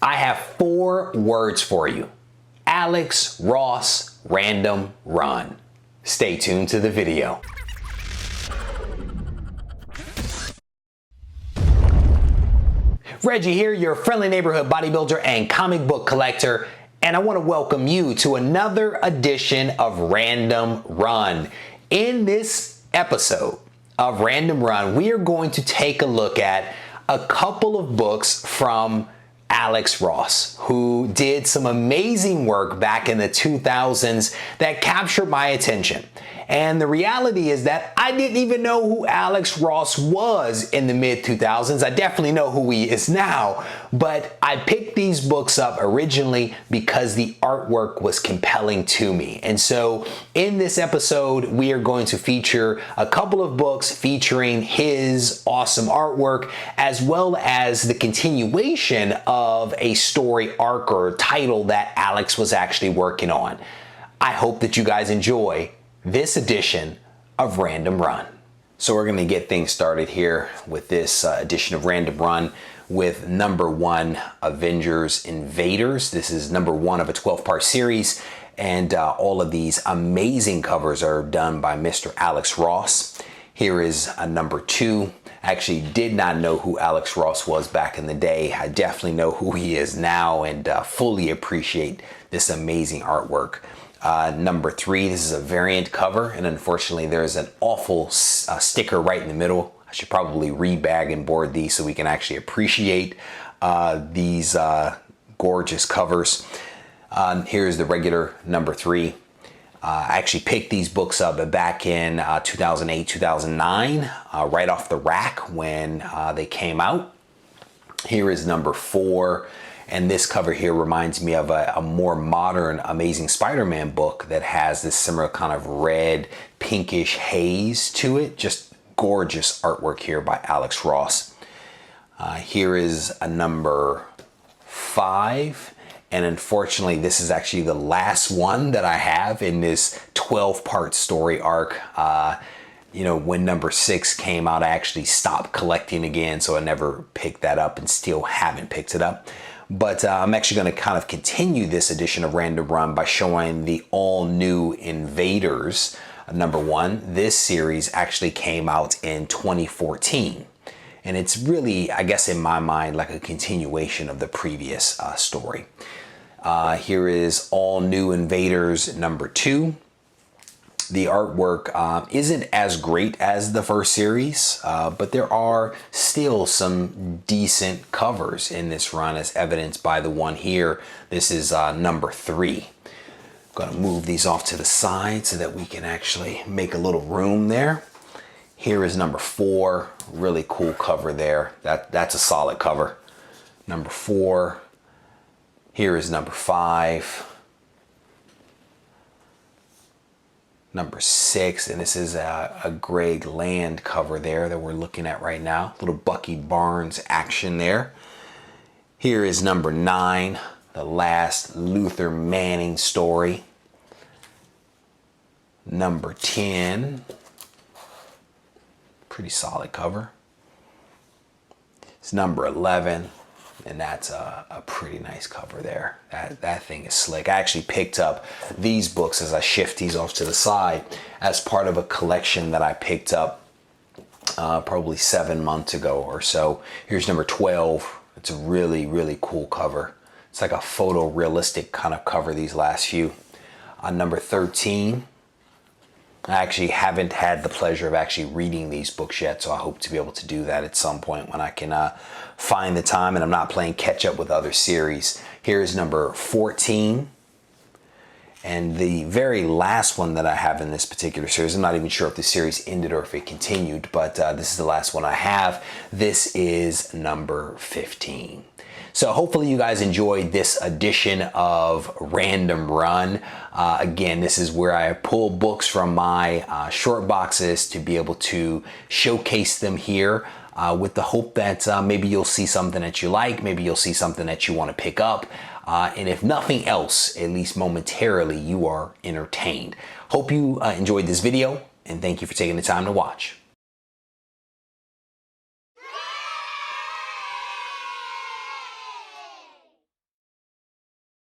I have 4 words for you. Alex Ross Random Run. Stay tuned to the video. Reggie here, your friendly neighborhood bodybuilder and comic book collector, and I want to welcome you to another edition of Random Run. In this episode of Random Run, we are going to take a look at a couple of books from Alex Ross, who did some amazing work back in the 2000s that captured my attention. And the reality is that I didn't even know who Alex Ross was in the mid-2000s. I definitely know who he is now, but I picked these books up originally because the artwork was compelling to me. And so in this episode, we are going to feature a couple of books featuring his awesome artwork, as well as the continuation of a story arc or title that Alex was actually working on. I hope that you guys enjoy this edition of Random Run. So we're going to get things started here with this edition of Random Run with number 1, Avengers Invaders. This is number 1 of a 12-part series, and all of these amazing covers are done by Mr. Alex Ross. Here is number 2. I actually did not know who Alex Ross was back in the day. I definitely know who he is now and fully appreciate this amazing artwork. Number 3, this is a variant cover, and unfortunately there's an awful sticker right in the middle. I should probably rebag and board these so we can actually appreciate these gorgeous covers. Here's the regular number 3. I actually picked these books up back in 2008, 2009, right off the rack when they came out. Here is number 4. And this cover here reminds me of a more modern Amazing Spider-Man book that has this similar kind of red, pinkish haze to it. Just gorgeous artwork here by Alex Ross. Here is a number 5. And unfortunately, this is actually the last one that I have in this 12-part story arc. You know, when number 6 came out, I actually stopped collecting again, so I never picked that up and still haven't picked it up. But I'm actually going to kind of continue this edition of Random Run by showing the all-new Invaders, number 1. This series actually came out in 2014. And it's really, I guess in my mind, like a continuation of the previous story. Here is All New Invaders number 2. The artwork isn't as great as the first series, but there are still some decent covers in this run, as evidenced by the one here. This is number 3. I'm going to move these off to the side so that we can actually make a little room there. Here is number 4. Really cool cover there. That's a solid cover. Number 4. Here is number 5. Number 6, and this is a Greg Land cover there that we're looking at right now. Little Bucky Barnes action there. Here is number 9, the last Luther Manning story. Number 10, pretty solid cover. It's number 11. And that's a pretty nice cover there. That thing is slick. I actually picked up these books as I shift these off to the side as part of a collection that I picked up probably 7 months ago or so. Here's number 12. It's a really, really cool cover. It's like a photorealistic kind of cover, these last few. Number 13. I actually haven't had the pleasure of actually reading these books yet, so I hope to be able to do that at some point when I can find the time and I'm not playing catch up with other series. Here's number 14. And the very last one that I have in this particular series, I'm not even sure if the series ended or if it continued, but this is the last one I have. This is number 15. So hopefully you guys enjoyed this edition of Random Run. Again, this is where I pull books from my short boxes to be able to showcase them here with the hope that maybe you'll see something that you like, maybe you'll see something that you want to pick up. And if nothing else, at least momentarily, you are entertained. Hope you enjoyed this video, and thank you for taking the time to watch.